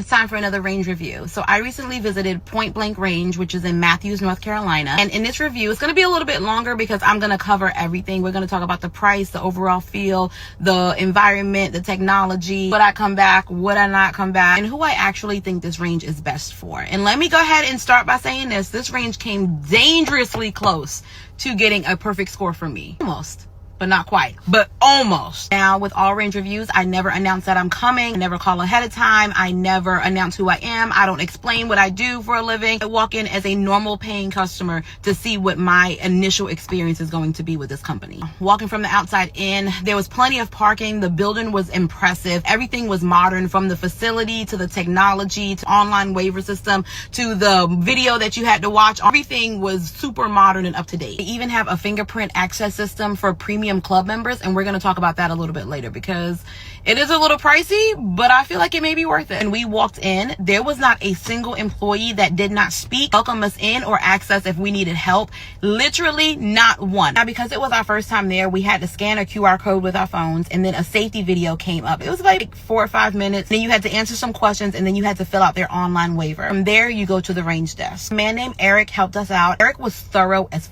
It's time for another range review. So I recently visited Point Blank Range, which is in Matthews, North Carolina. And in this review, it's going to be a little bit longer because I'm going to cover everything. We're going to talk about the price, the overall feel, the environment, the technology, would I come back, would I not come back, and who I actually think this range is best for. And let me go ahead and start by saying this. This range came dangerously close to getting a perfect score from me. Almost. But not quite, but almost. Now, with all range reviews, I never announce that I'm coming. I never call ahead of time. I never announce who I am. I don't explain what I do for a living. I walk in as a normal paying customer to see what my initial experience is going to be with this company. Walking from the outside in, there was plenty of parking. The building was impressive. Everything was modern, from the facility to the technology to online waiver system to the video that you had to watch. Everything was super modern and up to date. They even have a fingerprint access system for premium club members, and we're going to talk about that a little bit later because it is a little pricey, but I feel like it may be worth it. And we walked in, there was not a single employee that did not speak, welcome us in, or ask us if we needed help. Literally not one. Now, because it was our first time there, we had to scan a QR code with our phones, and then a safety video came up. It was like 4 or 5 minutes. Then you had to answer some questions, and then you had to fill out their online waiver. From there, you go to the range desk. A man named Eric helped us out. Eric was thorough as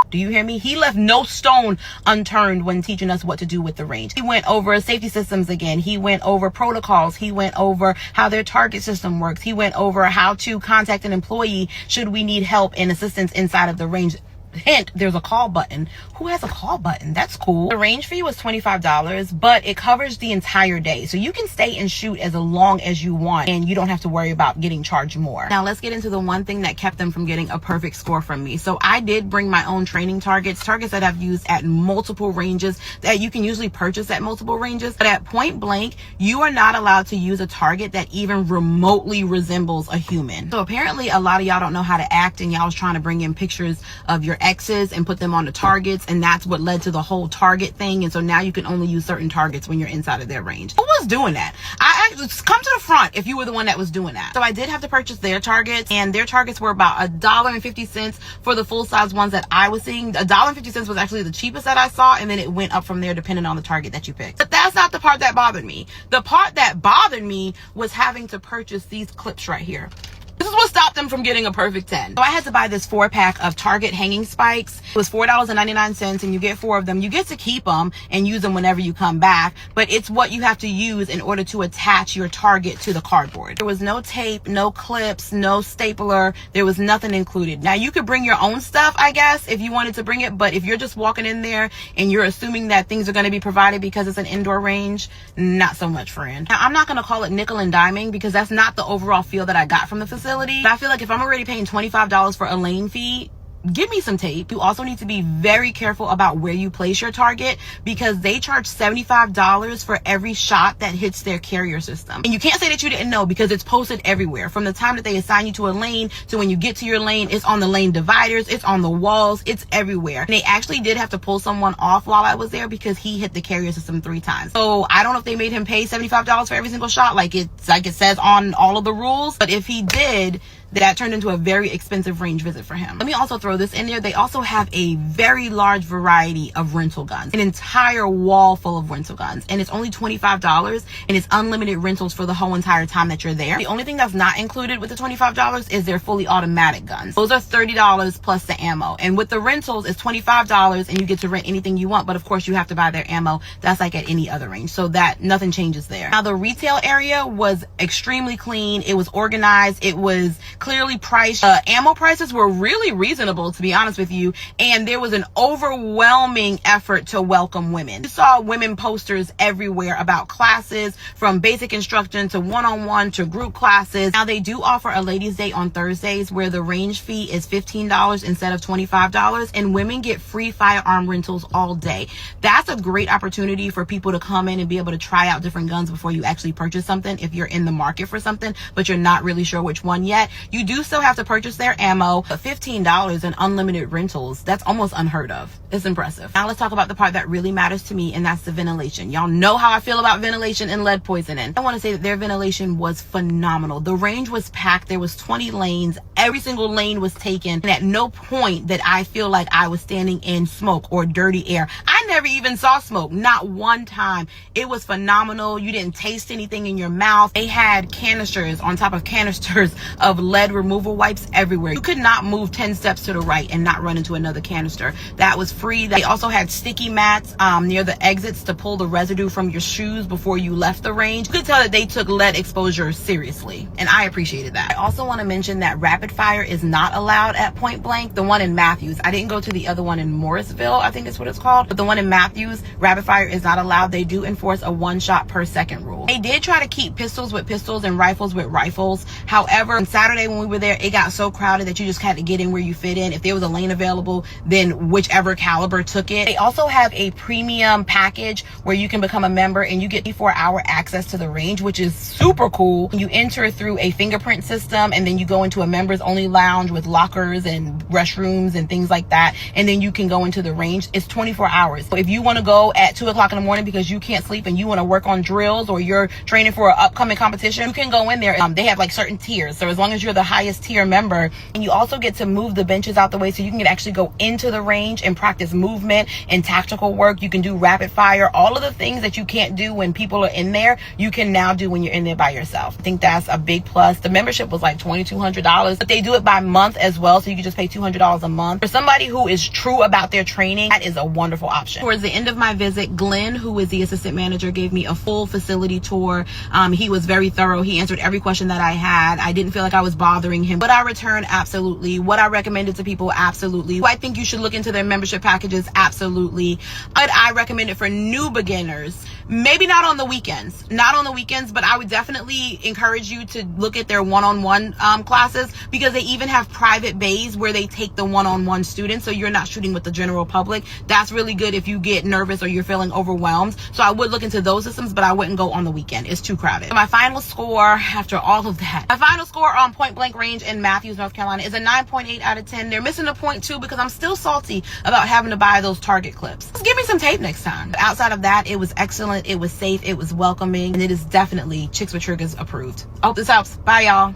do you hear me? He left no stone unturned when teaching us what to do with the range. He went over safety systems again. He went over protocols. He went over how their target system works. He went over how to contact an employee should we need help and assistance inside of the range. Hint, there's a call button. Who has a call button? That's cool. The range fee was $25, but it covers the entire day. So you can stay and shoot as long as you want, and you don't have to worry about getting charged more. Now let's get into the one thing that kept them from getting a perfect score from me. So I did bring my own training targets that I've used at multiple ranges that you can usually purchase at multiple ranges. But at Point Blank, you are not allowed to use a target that even remotely resembles a human. So apparently a lot of y'all don't know how to act, and y'all was trying to bring in pictures of your exes and put them on the targets, and that's what led to the whole target thing. And so now you can only use certain targets when you're inside of their range. Who was doing that? I actually come to the front if you were the one that was doing that. So I did have to purchase their targets, and their targets were about $1.50 for the full size ones that I was seeing. $1.50 was actually the cheapest that I saw, and then it went up from there depending on the target that you picked. But that's not the part that bothered me. The part that bothered me was having to purchase these clips right here. This is what stopped them from getting a perfect 10. So I had to buy this 4-pack of Target hanging spikes. It was $4.99, and you get 4 of them. You get to keep them and use them whenever you come back, but it's what you have to use in order to attach your target to the cardboard. There was no tape, no clips, no stapler. There was nothing included. Now you could bring your own stuff, I guess, if you wanted to bring it, but if you're just walking in there and you're assuming that things are going to be provided because it's an indoor range, not so much, friend. Now I'm not going to call it nickel and diming because that's not the overall feel that I got from the facility. But I feel like if I'm already paying $25 for a lane fee, give me some tape. You also need to be very careful about where you place your target because they charge $75 for every shot that hits their carrier system. And you can't say that you didn't know because it's posted everywhere. From the time that they assign you to a lane to when you get to your lane, it's on the lane dividers, it's on the walls, it's everywhere. And they actually did have to pull someone off while I was there because he hit the carrier system 3 times. So I don't know if they made him pay $75 for every single shot like it says on all of the rules, but if he did, that turned into a very expensive range visit for him. Let me also throw this in there. They also have a very large variety of rental guns, an entire wall full of rental guns, and it's only $25, and it's unlimited rentals for the whole entire time that you're there. The only thing that's not included with the $25 is their fully automatic guns. Those are $30 plus the ammo, and with the rentals it's $25 and you get to rent anything you want, but of course you have to buy their ammo. That's like at any other range, so that nothing changes there. Now the retail area was extremely clean. It was organized. It was clearly priced. Ammo prices were really reasonable, to be honest with you, and there was an overwhelming effort to welcome women. You saw women posters everywhere about classes, from basic instruction to one-on-one to group classes. Now they do offer a ladies' day on Thursdays where the range fee is $15 instead of $25, and women get free firearm rentals all day. That's a great opportunity for people to come in and be able to try out different guns before you actually purchase something. If you're in the market for something but you're not really sure which one yet, you do still have to purchase their ammo. But $15 in unlimited rentals, that's almost unheard of. It's impressive. Now let's talk about the part that really matters to me, and that's the ventilation. Y'all know how I feel about ventilation and lead poisoning. I want to say that their ventilation was phenomenal. The range was packed. There was 20 lanes. Every single lane was taken, and at no point that I feel like I was standing in smoke or dirty air. I never even saw smoke, not one time. It was phenomenal. You didn't taste anything in your mouth. They had canisters on top of canisters of lead removal wipes everywhere. You could not move 10 steps to the right and not run into another canister. That was free. They also had sticky mats near the exits to pull the residue from your shoes before you left the range. You could tell that they took lead exposure seriously, and I appreciated that. I also want to mention that rapid fire is not allowed at Point Blank, the one in Matthews. I didn't go to the other one in Morrisville, I think that's what it's called, but the one in Matthews, rapid fire is not allowed. They do enforce a 1 shot per second rule. They did try to keep pistols with pistols and rifles with rifles. However, on Saturday when we were there, it got so crowded that you just had to get in where you fit in. If there was a lane available, then whichever caliber took it. They also have a premium package where you can become a member and you get 24-hour access to the range, which is super cool. You enter through a fingerprint system, and then you go into a members only lounge with lockers and restrooms and things like that, and then you can go into the range. It's 24 hours. So if you want to go at 2 o'clock in the morning because you can't sleep and you want to work on drills, or you're training for an upcoming competition, you can go in there. They have like certain tiers, so as long as you're the highest tier member, and you also get to move the benches out the way so you can actually go into the range and practice movement and tactical work. You can do rapid fire. All of the things that you can't do when people are in there, you can now do when you're in there by yourself. I think that's a big plus. The membership was like $2,200, but they do it by month as well, so you can just pay $200 a month. For somebody who is true about their training, that is a wonderful option. Towards the end of my visit, Glenn, who is the assistant manager, gave me a full facility tour. He was very thorough. He answered every question that I had. I didn't feel like I was bothering him. Would I return? Absolutely. Would I recommend it to people? Absolutely. I think you should look into their membership packages? Absolutely. But I recommend it for new beginners. Maybe not on the weekends. Not on the weekends, but I would definitely encourage you to look at their one-on-one classes, because they even have private bays where they take the one-on-one students, so you're not shooting with the general public. That's really good if you get nervous or you're feeling overwhelmed. So I would look into those systems, but I wouldn't go on the weekend. It's too crowded. My final score after all of that, my final score on Point Blank Range in Matthews, North Carolina is a 9.8 out of 10. They're missing a 0.2 because I'm still salty about having to buy those Target clips. Just give me some tape next time. But outside of that, it was excellent. It was safe. It was welcoming. And it is definitely Chicks with Triggers approved. I hope this helps. Bye, y'all.